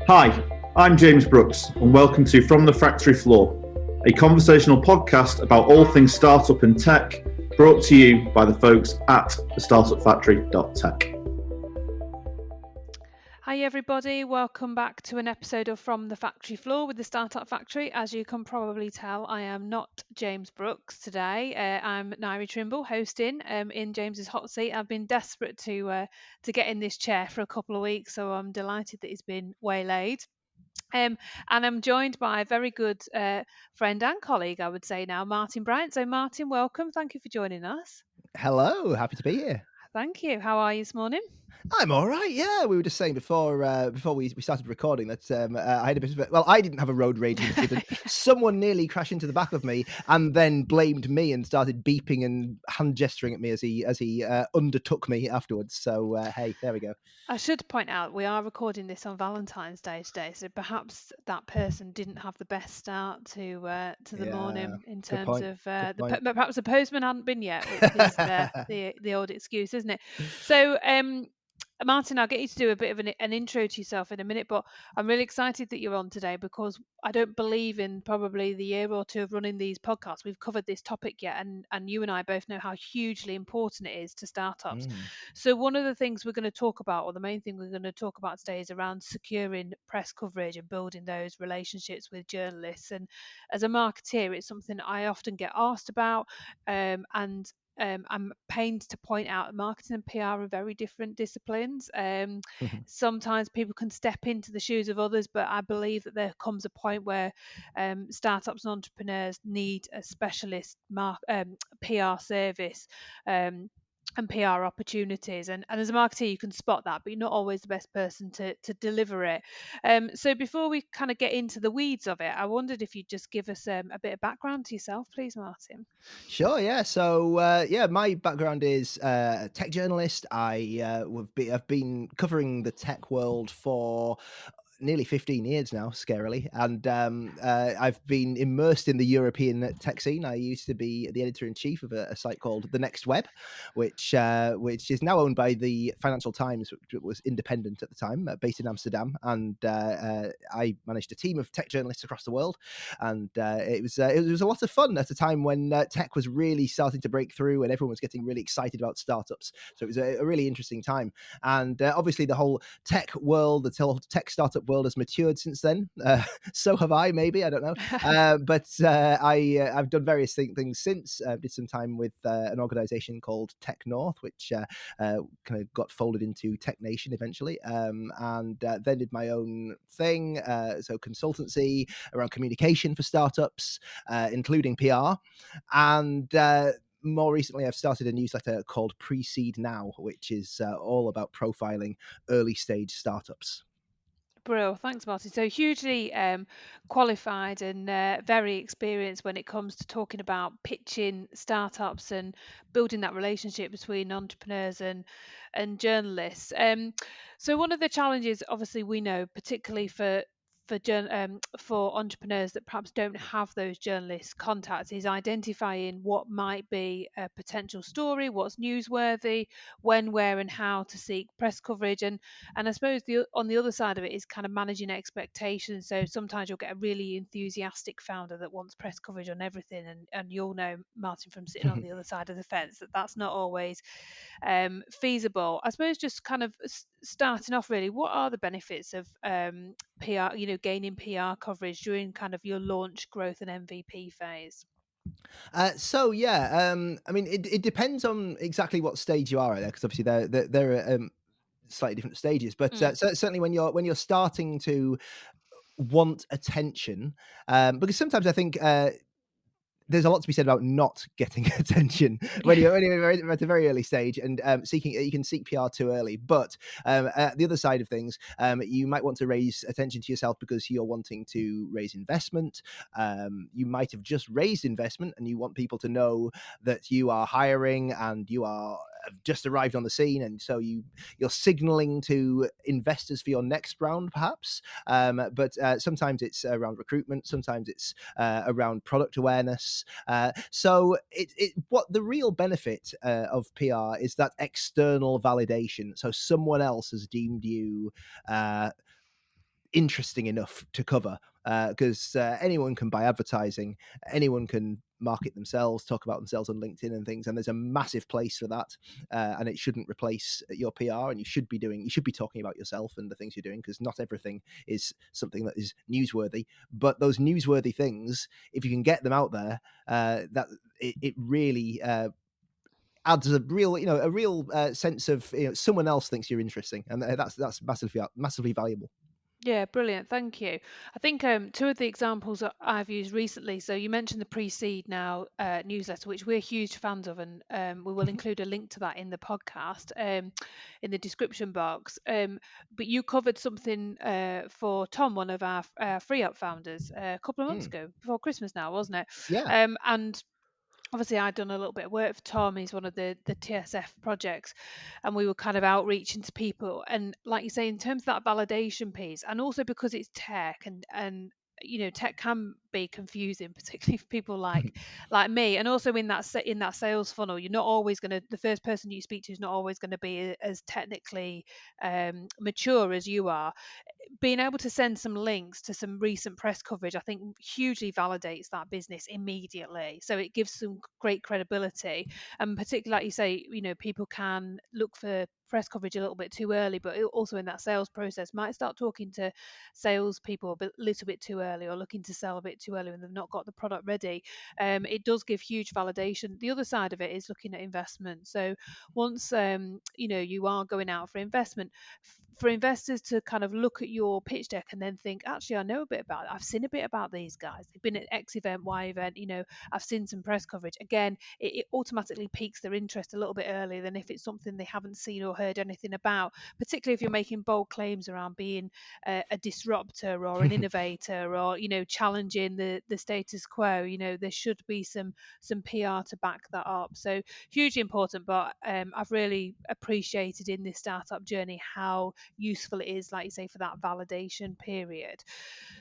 Hi, I'm James Brookes, and welcome to From the Factory Floor, a conversational podcast about all things startup and tech, brought to you by the folks at Thestartupfactory.tech. Hi everybody, welcome back to an episode of From the Factory Floor with the Startup Factory. As you can probably tell, I am not James Brookes today. I'm Nyree Trimble hosting in James's hot seat. I've been desperate to get in this chair for a couple of weeks, so I'm delighted that he's been waylaid. And I'm joined by a very good friend and colleague, I would say now, Martin Bryant. So Martin, welcome. Thank you for joining us. Hello, happy to be here. Thank you. How are you this morning? I'm all right. Yeah, we were just saying before we started recording that I had a bit of I didn't have a road rage incident. Someone nearly crashed into the back of me and then blamed me and started beeping and hand gesturing at me as he undertook me afterwards. So hey, there we go. I should point out we are recording this on Valentine's Day today, so perhaps that person didn't have the best start to the morning in terms of perhaps the postman hadn't been yet, which is the old excuse, isn't it? So Martin, I'll get you to do a bit of an intro to yourself in a minute, but I'm really excited that you're on today because I don't believe in probably the year or two of running these podcasts we've covered this topic yet, and you and I both know how hugely important it is to startups. So one of the things we're going to talk about, or the main thing we're going to talk about today, is around securing press coverage and building those relationships with journalists. And as a marketeer, it's something I often get asked about, and I'm pained to point out that marketing and PR are very different disciplines. Sometimes people can step into the shoes of others, but I believe that there comes a point where startups and entrepreneurs need a specialist PR service. And PR opportunities, and as a marketer you can spot that, but you're not always the best person to deliver it. So before we kind of get into the weeds of it, I wondered if you'd just give us a bit of background to yourself, please, Martin. Sure, yeah. So, my background is a tech journalist. I've been covering the tech world for nearly 15 years now, scarily, and I've been immersed in the European tech scene. I used to be the editor-in-chief of a site called The Next Web, which is now owned by the Financial Times, which was independent at the time, based in Amsterdam. And I managed a team of tech journalists across the world, and it was a lot of fun at a time when tech was really starting to break through and everyone was getting really excited about startups. So it was a really interesting time, and obviously the whole tech world, the whole tech startup world has matured since then. So have I, maybe, I don't know. But I've done various things since. Did some time with an organization called Tech North, which kind of got folded into Tech Nation eventually, and then did my own thing, so consultancy around communication for startups, including PR, and more recently, I've started a newsletter called Pre-Seed Now, which is all about profiling early stage startups. Brill, thanks, Martin. So hugely qualified and very experienced when it comes to talking about pitching startups and building that relationship between entrepreneurs and journalists. So one of the challenges, obviously, we know, particularly for entrepreneurs that perhaps don't have those journalist contacts, is identifying what might be a potential story, what's newsworthy, when, where, and how to seek press coverage. And I suppose on the other side of it is kind of managing expectations. So sometimes you'll get a really enthusiastic founder that wants press coverage on everything, and you'll know, Martin, from sitting on the other side of the fence, that that's not always feasible. I suppose just kind of starting off, really, what are the benefits of PR, gaining PR coverage during kind of your launch, growth, and MVP phase? I mean, it depends on exactly what stage you are at there, because obviously there are slightly different stages. But certainly when you're starting to want attention, because sometimes I think there's a lot to be said about not getting attention when you're at a very early stage, and you can seek PR too early. But at the other side of things, you might want to raise attention to yourself because you're wanting to raise investment. You might have just raised investment and you want people to know that you are hiring and you are have just arrived on the scene, and so you're signaling to investors for your next round, perhaps. But sometimes it's around recruitment, sometimes it's around product awareness. So what the real benefit of PR is that external validation. So someone else has deemed you interesting enough to cover, because anyone can buy advertising, anyone can market themselves, talk about themselves on LinkedIn and things, and there's a massive place for that, and it shouldn't replace your PR. And you should be talking about yourself and the things you're doing, because not everything is something that is newsworthy, but those newsworthy things, if you can get them out there, that it really adds a real sense of someone else thinks you're interesting, and that's massively valuable. Yeah, brilliant. Thank you. I think two of the examples that I've used recently. So you mentioned the Pre-Seed Now newsletter, which we're huge fans of, and we will include a link to that in the podcast in the description box. But you covered something for Tom, one of our Free Up founders, a couple of months ago, before Christmas now, wasn't it? Yeah. And obviously I'd done a little bit of work for Tom. He's one of the TSF projects, and we were kind of outreaching to people. And like you say, in terms of that validation piece, and also because it's tech, and tech can be confusing, particularly for people like me. And also in that sales funnel, you're not always going to, the first person you speak to is not always going to be as technically mature as you are. Being able to send some links to some recent press coverage, I think, hugely validates that business immediately. So it gives some great credibility. And particularly, like you say, people can look for press coverage a little bit too early, but also in that sales process might start talking to salespeople a little bit too early, or looking to sell a bit too early when they've not got the product ready. It does give huge validation. The other side of it is looking at investment. So once you are going out for investment, for investors to kind of look at your pitch deck and then think, actually, I know a bit about it. I've seen a bit about these guys. They've been at X event, Y event, I've seen some press coverage. Again, it automatically piques their interest a little bit earlier than if it's something they haven't seen or heard anything about, particularly if you're making bold claims around being a disruptor or an innovator, or, challenging the status quo. There should be some PR to back that up. So hugely important, but I've really appreciated in this startup journey how useful it is, like you say, for that validation period.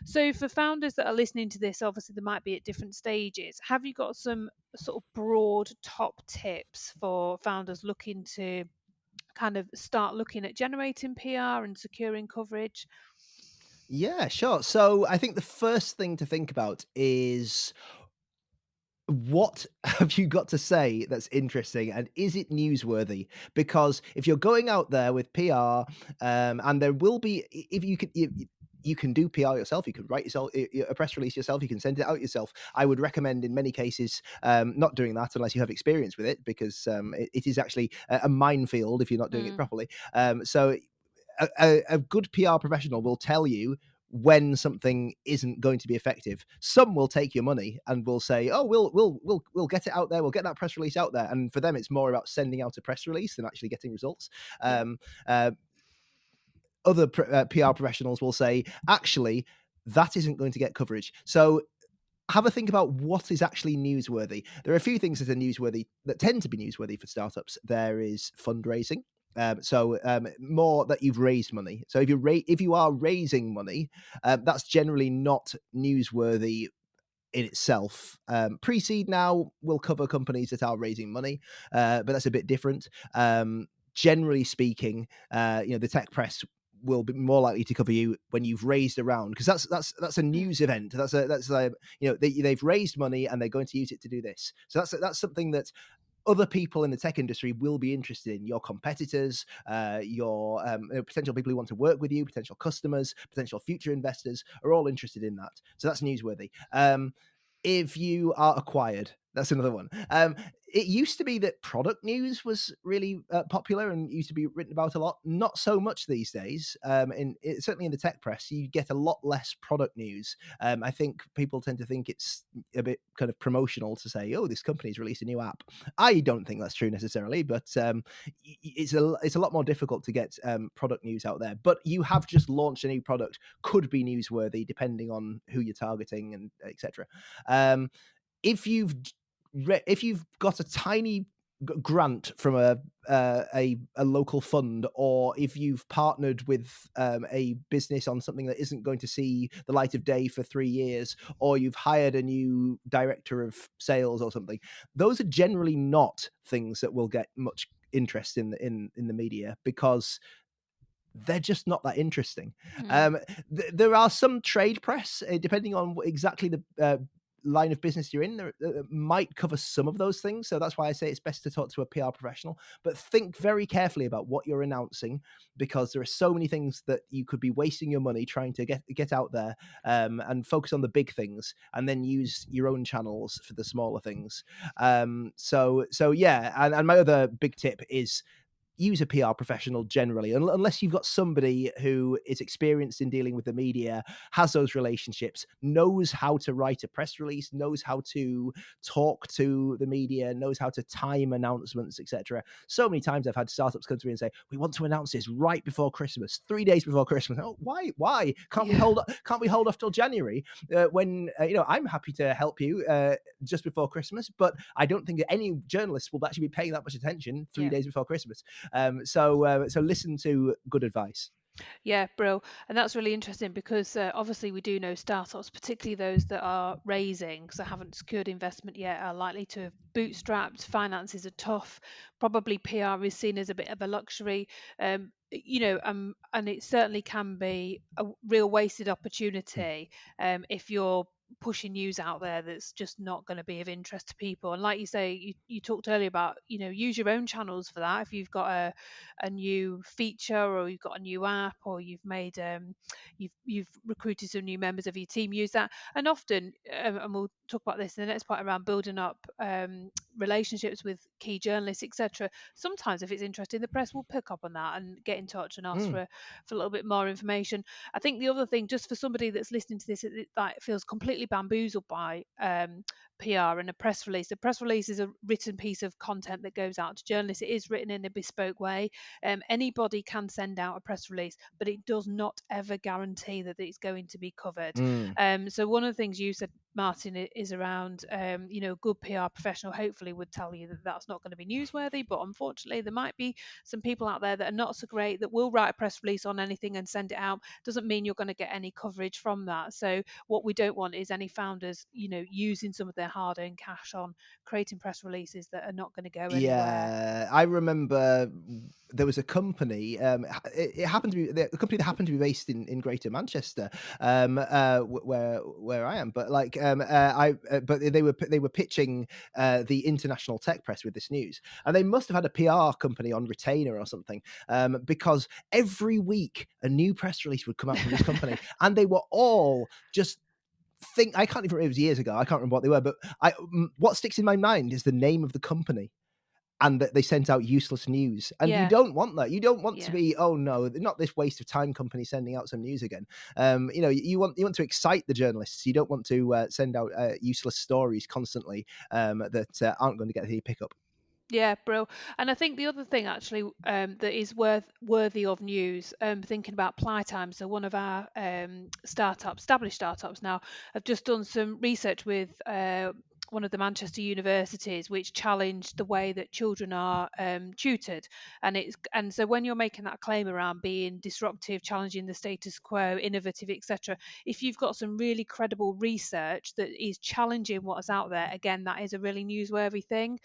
So for founders that are listening to this, obviously they might be at different stages. Have you got some sort of broad top tips for founders looking to kind of start looking at generating PR and securing coverage? Yeah, sure. So I think the first thing to think about is, what have you got to say that's interesting, and is it newsworthy? Because if you're going out there with PR, and there will be, if you can do PR yourself, you can write yourself a press release yourself, you can send it out yourself. I would recommend in many cases not doing that unless you have experience with it, because it is actually a minefield if you're not doing it properly. So a good PR professional will tell you when something isn't going to be effective. Some will take your money and will say, "Oh, we'll get it out there. We'll get that press release out there." And for them, it's more about sending out a press release than actually getting results. Other PR professionals will say, "Actually, that isn't going to get coverage." So have a think about what is actually newsworthy. There are a few things that tend to be newsworthy for startups. There is fundraising. More that you've raised money. So if you are raising money, that's generally not newsworthy in itself. Pre-seed now will cover companies that are raising money, but that's a bit different. Generally speaking, the tech press will be more likely to cover you when you've raised a round, because that's a news event. They've raised money and they're going to use it to do this. So that's something that other people in the tech industry will be interested in. Your competitors, your potential people who want to work with you, potential customers, potential future investors are all interested in that. So that's newsworthy. If you are acquired, that's another one. It used to be that product news was really popular and used to be written about a lot. Not so much these days. Certainly in the tech press, you get a lot less product news. I think people tend to think it's a bit kind of promotional to say, "Oh, this company's released a new app." I don't think that's true necessarily, but it's a lot more difficult to get product news out there. But you have just launched a new product, could be newsworthy depending on who you're targeting and etc. If you've got a tiny grant from a local fund, or if you've partnered with a business on something that isn't going to see the light of day for 3 years, or you've hired a new director of sales or something, those are generally not things that will get much interest in the media, because they're just not that interesting. There are some trade press, depending on exactly the line of business you're in, that might cover some of those things. So that's why I say it's best to talk to a PR professional, but think very carefully about what you're announcing, because there are so many things that you could be wasting your money trying to get out there, and focus on the big things, and then use your own channels for the smaller things. So yeah, and my other big tip is use a PR professional generally, unless you've got somebody who is experienced in dealing with the media, has those relationships, knows how to write a press release, knows how to talk to the media, knows how to time announcements, etc. So many times I've had startups come to me and say, we want to announce this right before Christmas, 3 days before Christmas. Oh, why can't we hold off till January, when I'm happy to help you just before Christmas, but I don't think that any journalists will actually be paying that much attention 3 days before Christmas. So listen to good advice. Yeah, bro. And that's really interesting, because obviously we do know startups, particularly those that are raising, so haven't secured investment yet, are likely to have bootstrapped. Finances are tough. Probably PR is seen as a bit of a luxury. And it certainly can be a real wasted opportunity if you're pushing news out there that's just not going to be of interest to people. And like you say, you talked earlier about, use your own channels for that. If you've got a new feature, or you've got a new app, or you've made you've recruited some new members of your team, use that. And often, and we'll talk about this in the next part around building up relationships with key journalists, etc. Sometimes if it's interesting, the press will pick up on that and get in touch and ask for a little bit more information. I think the other thing, just for somebody that's listening to this that feels completely bamboozled by PR and a press release. The press release is a written piece of content that goes out to journalists. It is written in a bespoke way. Anybody can send out a press release, but it does not ever guarantee that it's going to be covered. So one of the things you said, Martin, is around, a good PR professional hopefully would tell you that that's not going to be newsworthy, but unfortunately there might be some people out there that are not so great that will write a press release on anything and send it out. Doesn't mean you're going to get any coverage from that. So what we don't want is any founders, using some of their hard-earned cash on creating press releases that are not going to go anywhere. Yeah, I remember there was a company. It happened to be the company that happened to be based in Greater Manchester, where I am. But but they were pitching the international tech press with this news, and they must have had a PR company on retainer or something, because every week a new press release would come out from this company, and they were all just. I can't even remember, it was years ago. I can't remember what they were, but what sticks in my mind is the name of the company, and that they sent out useless news. And you don't want that. You don't want to be, oh no, not this waste of time company sending out some news again. You want to excite the journalists. You don't want to send out useless stories constantly that aren't going to get any pickup. Yeah, bro. And I think the other thing actually that is worthy of news, thinking about Plytime. So one of our established startups now, have just done some research with one of the Manchester universities, which challenged the way that children are tutored. And so when you're making that claim around being disruptive, challenging the status quo, innovative, etc., if you've got some really credible research that is challenging what's out there, again, that is a really newsworthy thing.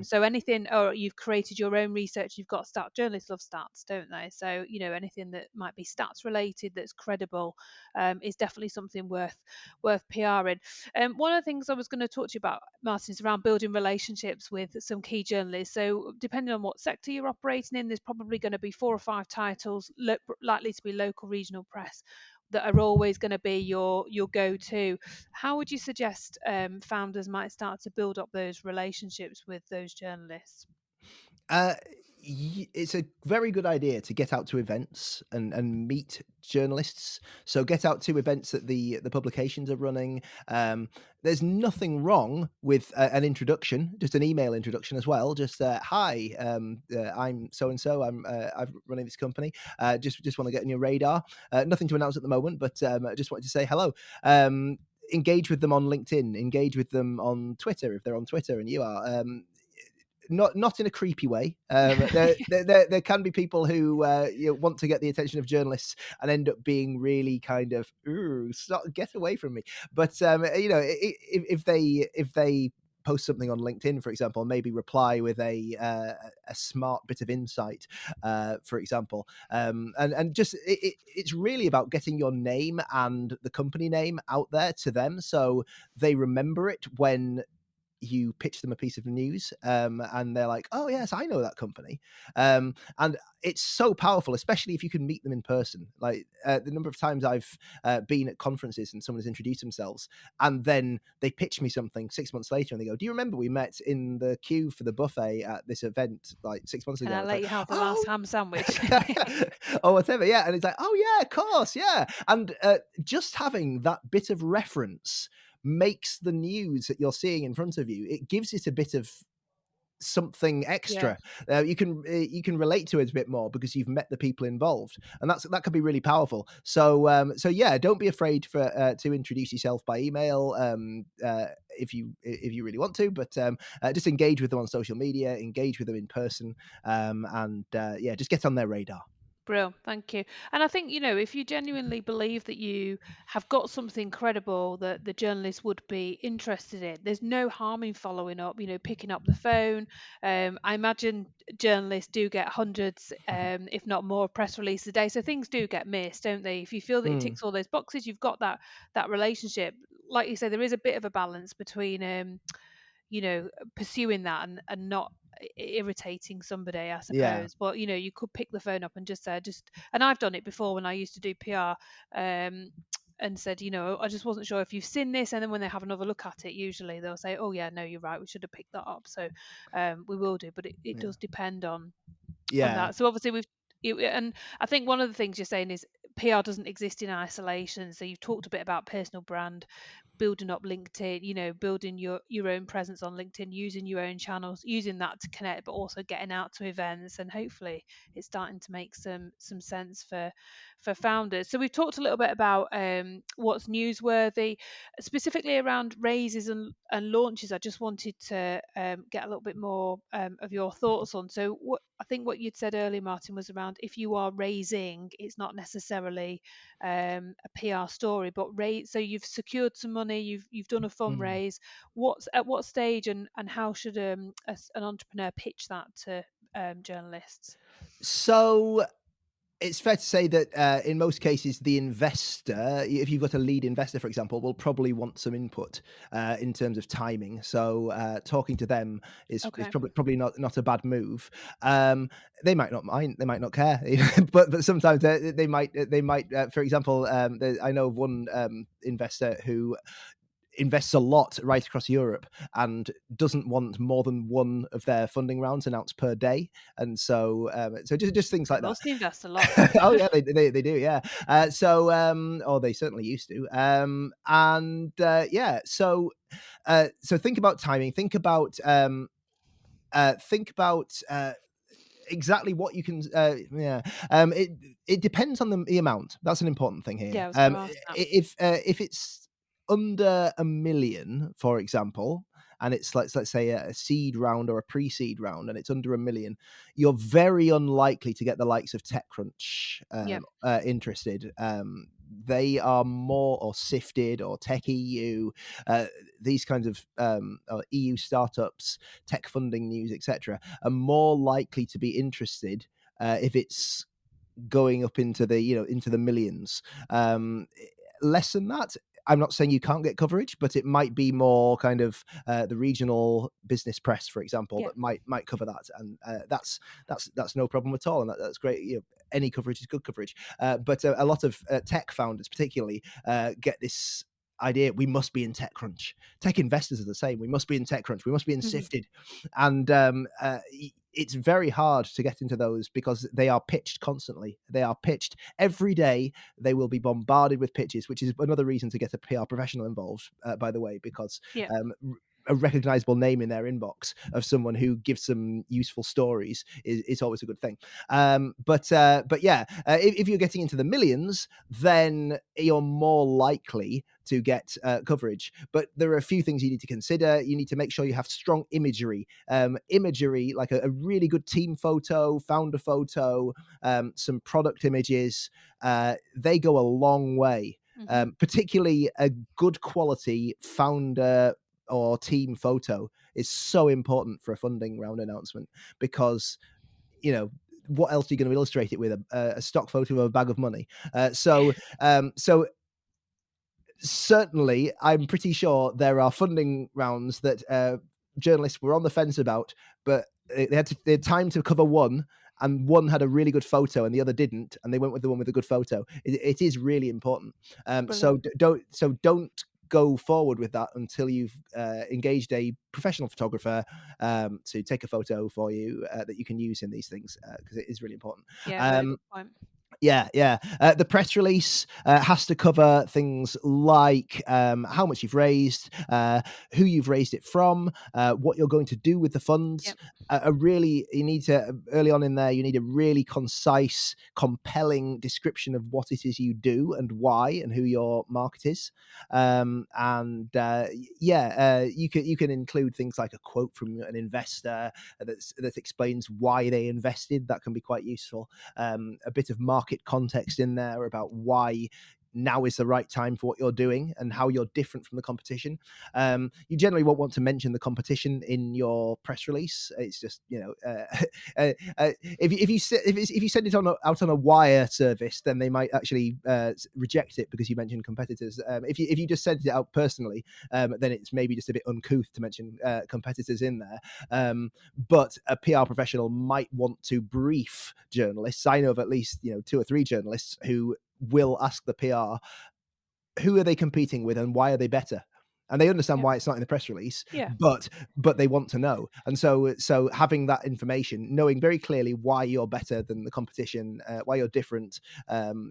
So anything, or you've created your own research, you've got stats. Journalists love stats, don't they? So anything that might be stats related that's credible is definitely something worth PRing. One of the things I was going to talk to you about, Martin, is around building relationships with some key journalists. So depending on what sector you're operating in, there's probably going to be 4 or 5 titles likely to be local regional press that are always going to be your go-to. How would you suggest founders might start to build up those relationships with those journalists? It's a very good idea to get out to events and meet journalists. So get out to events that the publications are running. There's nothing wrong with an introduction, just an email introduction as well. Just hi, I'm so and so. I'm running this company. Just want to get on your radar. Nothing to announce at the moment, but just wanted to say hello. Engage with them on LinkedIn. Engage with them on Twitter if they're on Twitter and you are. not in a creepy way. There can be people who want to get the attention of journalists and end up being really kind of, get away from me. But if they post something on LinkedIn, for example, maybe reply with a smart bit of insight, for example, and just it's really about getting your name and the company name out there to them, so they remember it when you pitch them a piece of news, and they're like, oh yes, I know that company. And it's so powerful, especially if you can meet them in person. Like the number of times I've been at conferences and someone has introduced themselves and then they pitch me something 6 months later and they go, do you remember we met in the queue for the buffet at this event like 6 months ago? And I let you have the last ham sandwich. Or whatever. Yeah. And it's like, oh yeah, of course. Yeah. And just having that bit of reference makes the news that you're seeing in front of you, it gives it a bit of something extra. You can relate to it a bit more because you've met the people involved, and that can be really powerful. So yeah, don't be afraid to introduce yourself by email if you really want to, but just engage with them on social media, engage with them in person, and just get on their radar. Brill, thank you. And I think, if you genuinely believe that you have got something credible that the journalist would be interested in, there's no harm in following up, picking up the phone. I imagine journalists do get hundreds, if not more, press releases a day. So things do get missed, don't they? If you feel that it ticks all those boxes, you've got that relationship. Like you say, there is a bit of a balance between, pursuing that and not irritating somebody, I suppose. Yeah. But you could pick the phone up and just say, and I've done it before when I used to do PR, and said, I just wasn't sure if you've seen this. And then when they have another look at it, usually they'll say, oh yeah, no, you're right, we should have picked that up. So we will do, but it does depend on that. So obviously and I think one of the things you're saying is PR doesn't exist in isolation. So you've talked a bit about personal brand, building up LinkedIn, building your own presence on LinkedIn, using your own channels, using that to connect, but also getting out to events, and hopefully it's starting to make some sense for founders. So we've talked a little bit about what's newsworthy, specifically around raises and launches. I just wanted to get a little bit more of your thoughts on. So I think what you'd said earlier, Martin, was around if you are raising, it's not necessarily a PR story, but so you've secured some money, you've done a fundraise. At what stage and how should an entrepreneur pitch that to journalists? So it's fair to say that in most cases, the investor, if you've got a lead investor, for example, will probably want some input in terms of timing. So talking to them is probably not a bad move. They might not mind, they might not care, but sometimes they might. For example, I know of one investor who invests a lot right across Europe and doesn't want more than one of their funding rounds announced per day, and so just things like that. Must invest a lot. Oh yeah, they do, yeah. Or they certainly used to. So think about timing. Think about exactly what you can. It depends on the amount. That's an important thing here. Yeah, I was gonna ask that. If it's under $1 million, for example, and it's let's say a seed round or a pre-seed round, and it's under $1 million, you're very unlikely to get the likes of TechCrunch interested. They are more, or Sifted or Tech EU, these kinds of EU startups, tech funding news, etc., are more likely to be interested if it's going up into the millions. Less than that, I'm not saying you can't get coverage, but it might be more kind of the regional business press, for example, that might cover that, and that's no problem at all, and that's great. Any coverage is good coverage, but a lot of tech founders, particularly, get this idea: we must be in TechCrunch. Tech investors are the same. We must be in TechCrunch. We must be in Sifted, and it's very hard to get into those because they are pitched constantly. They are pitched every day. They will be bombarded with pitches, which is another reason to get a PR professional involved, by the way, because a recognizable name in their inbox of someone who gives some useful stories is always a good thing. But if you're getting into the millions, then you're more likely to get coverage. But there are a few things you need to consider. You need to make sure you have strong imagery, like a really good team photo, founder photo, some product images. They go a long way. Particularly a good quality founder or team photo is so important for a funding round announcement, because what else are you going to illustrate it with? A stock photo of a bag of money. So certainly I'm pretty sure there are funding rounds that journalists were on the fence about, but they had time to cover one, and one had a really good photo and the other didn't, and they went with the one with a good photo. It is really important. So don't go forward with that until you've engaged a professional photographer to take a photo for you that you can use in these things, because it is really important. Very good point. Yeah. The press release has to cover things like how much you've raised, who you've raised it from, what you're going to do with the funds. You need to, early on in there, you need a really concise, compelling description of what it is you do and why and who your market is. You can include things like a quote from an investor that explains why they invested. That can be quite useful. A bit of market context in there about why now is the right time for what you're doing and how you're different from the competition. You generally won't want to mention the competition in your press release. It's just, if you send it out on a wire service, then they might actually reject it because you mentioned competitors. If you just send it out personally, then it's maybe just a bit uncouth to mention competitors in there. But a PR professional might want to brief journalists. I know of at least 2 or 3 journalists who will ask the PR, who are they competing with and why are they better? And they understand why it's not in the press release, but they want to know. And so having that information, knowing very clearly why you're better than the competition, why you're different,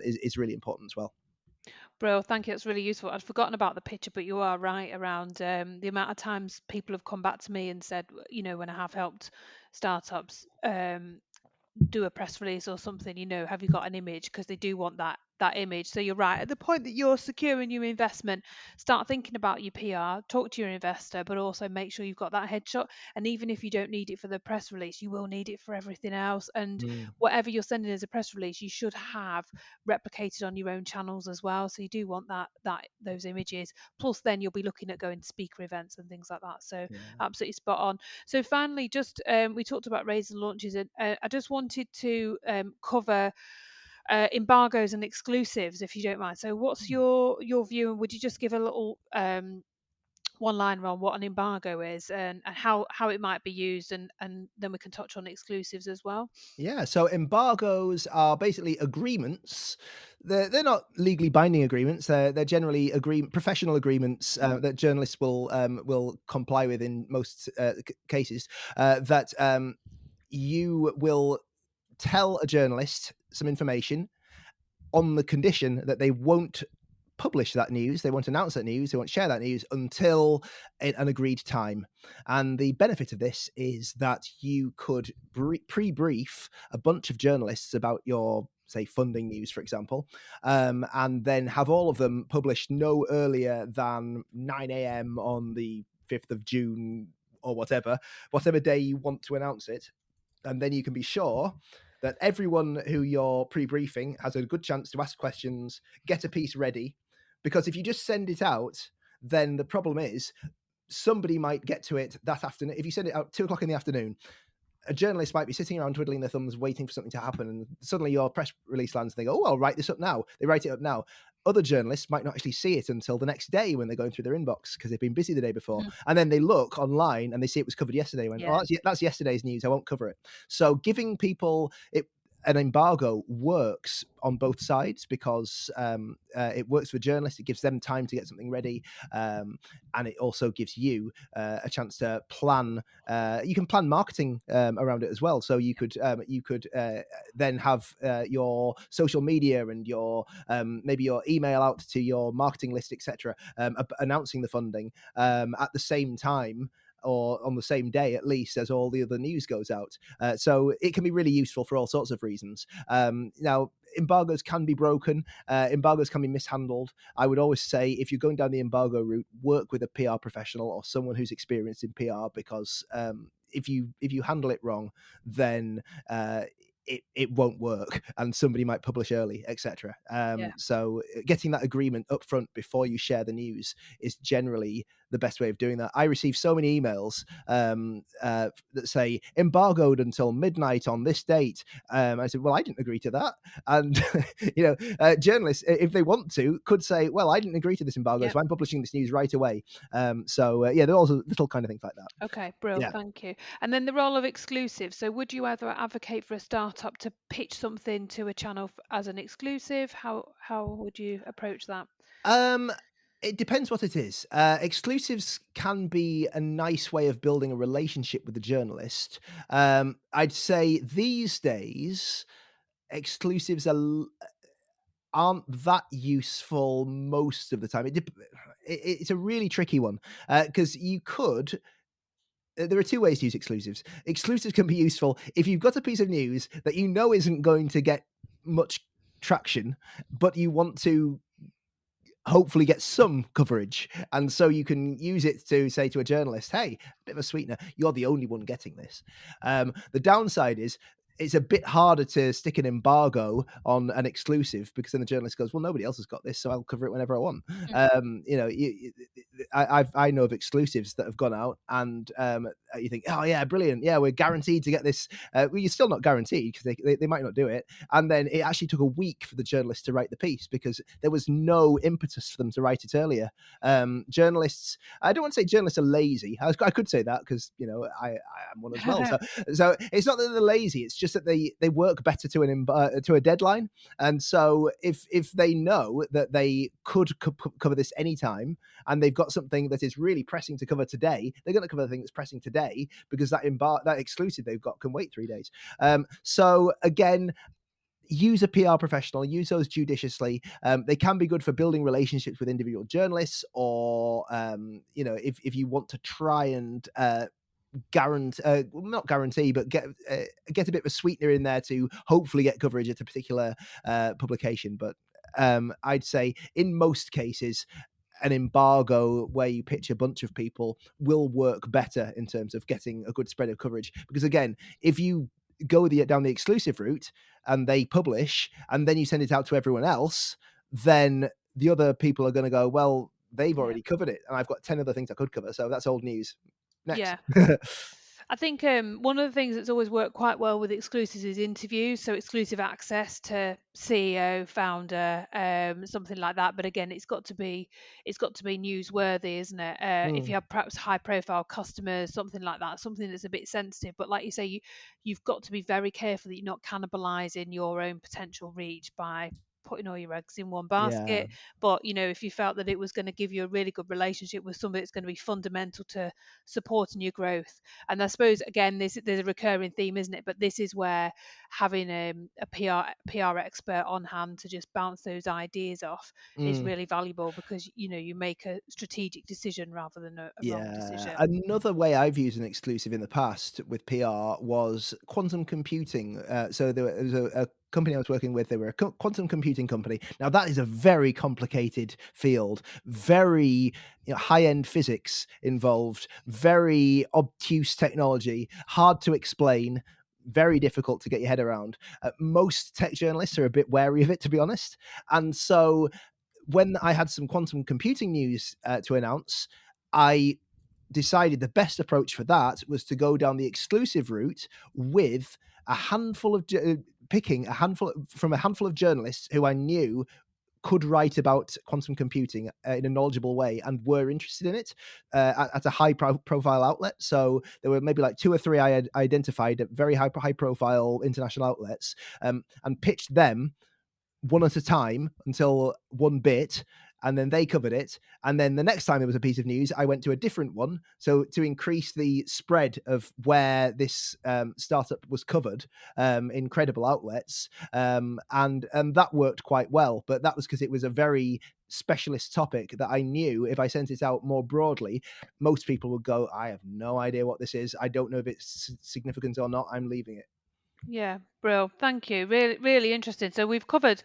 is really important as well. Bro, thank you. That's really useful. I'd forgotten about the picture, but you are right around the amount of times people have come back to me and said, when I have helped startups do a press release or something, have you got an image? Because they do want that image. So you're right. At the point that you're securing your investment, start thinking about your PR, talk to your investor, but also make sure you've got that headshot. And even if you don't need it for the press release, you will need it for everything else. And whatever you're sending as a press release, you should have replicated on your own channels as well. So you do want those images. Plus, then you'll be looking at going to speaker events and things like that. So absolutely spot on. So finally, just we talked about raises and launches, and I just wanted to cover embargoes and exclusives, if you don't mind. So what's your view, and would you just give a little one liner on what an embargo is and how it might be used, and then we can touch on exclusives as well? Yeah, so embargoes are basically agreements. They're not legally binding agreements. They're generally professional agreements that journalists will comply with in most cases. That you will tell a journalist some information on the condition that they won't publish that news, they won't announce that news, they won't share that news until an agreed time. And the benefit of this is that you could pre-brief a bunch of journalists about your, say, funding news, for example, and then have all of them published no earlier than 9 a.m. on the 5th of June or whatever day you want to announce it. And then you can be sure that everyone who you're pre-briefing has a good chance to ask questions, get a piece ready. Because if you just send it out, then the problem is somebody might get to it that afternoon. If you send it out 2:00 in the afternoon, a journalist might be sitting around twiddling their thumbs, waiting for something to happen, and suddenly your press release lands and they go, I'll write this up now. They write it up now. Other journalists might not actually see it until the next day when they're going through their inbox because they've been busy the day before. And then they look online and they see it was covered yesterday. That's yesterday's news. I won't cover it. So giving people an embargo works on both sides because it works for journalists. It gives them time to get something ready, and it also gives you a chance to plan. You can plan marketing around it as well. So you could then have your social media and your maybe your email out to your marketing list, etc., announcing the funding at the same time, or on the same day at least, as all the other news goes out. So it can be really useful for all sorts of reasons. Now, embargoes can be broken. Embargoes can be mishandled. I would always say, if you're going down the embargo route, work with a PR professional or someone who's experienced in PR, because if you handle it wrong, then it won't work, and somebody might publish early, etc. So getting that agreement up front before you share the news is generally the best way of doing that. I receive so many emails that say embargoed until midnight on this date. I said, well, I didn't agree to that. And journalists, if they want to, could say, well, I didn't agree to this embargo, so I'm publishing this news right away. There are also little kind of things like that. Okay, brilliant. Thank you. And then the role of exclusive. So would you ever advocate for a startup to pitch something to a channel as an exclusive? How would you approach that? It depends what it is. Exclusives can be a nice way of building a relationship with the journalist. I'd say these days, exclusives aren't that useful most of the time. It's a really tricky one, because you could. There are two ways to use exclusives. Exclusives can be useful if you've got a piece of news that you know isn't going to get much traction, but you want to hopefully get some coverage, and so you can use it to say to a journalist, hey, a bit of a sweetener, you're the only one getting this. The downside is it's a bit harder to stick an embargo on an exclusive, because then the journalist goes, well, nobody else has got this, so I'll cover it whenever I want. I know of exclusives that have gone out, and you think, oh yeah, brilliant, yeah, we're guaranteed to get this. Well, you're still not guaranteed, because they might not do it. And then it actually took a week for the journalist to write the piece, because there was no impetus for them to write it earlier. Journalists, I don't want to say journalists are lazy. I could say that, because I am one as well. So it's not that they're lazy, it's just that they work better to a deadline. And so if they know that they could cover this anytime, and they've got something that is really pressing to cover today, they're going to cover the thing that's pressing today, because that exclusive they've got can wait 3 days. So again, use a PR professional, use those judiciously. They can be good for building relationships with individual journalists, or if you want to try and not guarantee, but get a bit of a sweetener in there to hopefully get coverage at a particular publication. But I'd say in most cases, an embargo where you pitch a bunch of people will work better in terms of getting a good spread of coverage. Because again, if you go down the exclusive route and they publish, and then you send it out to everyone else, then the other people are going to go, well, they've already covered it, and I've got 10 other things I could cover, so that's old news. Next. Yeah. I think one of the things that's always worked quite well with exclusives is interviews, so exclusive access to CEO, founder, something like that. But again, it's got to be newsworthy, isn't it? If you have perhaps high-profile customers, something like that, something that's a bit sensitive. But like you say, you've got to be very careful that you're not cannibalising your own potential reach by putting all your eggs in one basket. But if you felt that it was going to give you a really good relationship with somebody that's going to be fundamental to supporting your growth. And I suppose again, there's a recurring theme, isn't it? But this is where having a PR expert on hand to just bounce those ideas off is really valuable, because you make a strategic decision rather than a wrong decision. Another way I've used an exclusive in the past with PR was quantum computing. So there was a company I was working with, they were a quantum computing company. Now that is a very complicated field, very high-end physics involved, very obtuse technology, hard to explain, very difficult to get your head around. Most tech journalists are a bit wary of it, to be honest. And so when I had some quantum computing news to announce, I decided the best approach for that was to go down the exclusive route with a handful of from a handful of journalists who I knew could write about quantum computing in a knowledgeable way and were interested in it at a high profile outlet. So there were maybe like 2 or 3 I had identified at very high profile international outlets, and pitched them one at a time until one bit, and then they covered it. And then the next time there was a piece of news, I went to a different one. So to increase the spread of where this startup was covered in credible outlets. And that worked quite well. But that was because it was a very specialist topic that I knew if I sent it out more broadly, most people would go, I have no idea what this is. I don't know if it's significant or not. I'm leaving it. Yeah, Brill. Thank you. Really, really interesting. So we've covered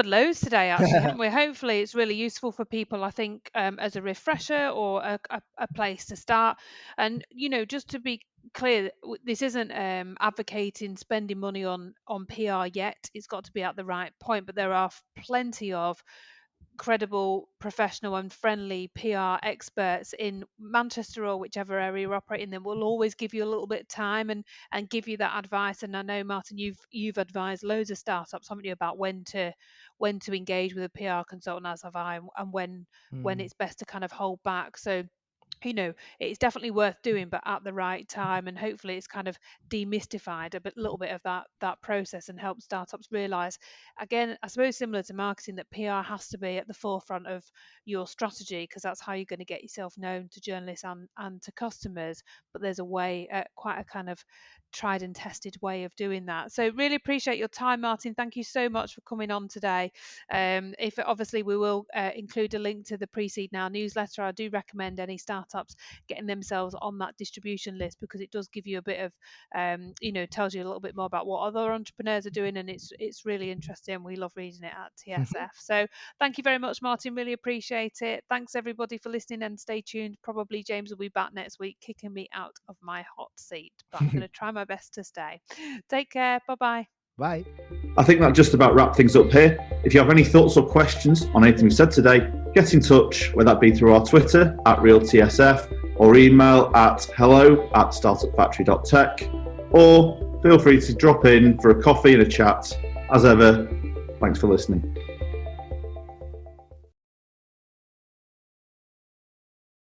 loads today, actually, haven't we? Hopefully, it's really useful for people. I think as a refresher or a place to start. And just to be clear, this isn't advocating spending money on PR yet. It's got to be at the right point. But there are plenty of credible, professional, and friendly PR experts in Manchester or whichever area you're operating in will always give you a little bit of time and give you that advice. And I know, Martin, you've advised loads of startups, haven't you, about when to engage with a PR consultant, as have I, and when it's best to kind of hold back. So it's definitely worth doing, but at the right time, and hopefully it's kind of demystified a little bit of that process and help startups realize, again, I suppose similar to marketing, that PR has to be at the forefront of your strategy, because that's how you're going to get yourself known to journalists and to customers. But there's a way, quite a kind of tried and tested way of doing that. So really appreciate your time, Martin. Thank you so much for coming on today. If obviously we will include a link to the Pre-Seed Now newsletter. I do recommend any startups getting themselves on that distribution list, because it does give you a bit of tells you a little bit more about what other entrepreneurs are doing, and it's really interesting. We love reading it at TSF. So thank you very much, Martin. Really appreciate it. Thanks everybody for listening, and stay tuned. Probably James will be back next week kicking me out of my hot seat, but I'm going to try my best to stay. Take care. Bye-bye. Bye. I think that just about wraps things up here. If you have any thoughts or questions on anything we said today, get in touch, whether that be through our Twitter @RealTSF or email at hello@Thestartupfactory.tech, or feel free to drop in for a coffee and a chat. As ever, thanks for listening.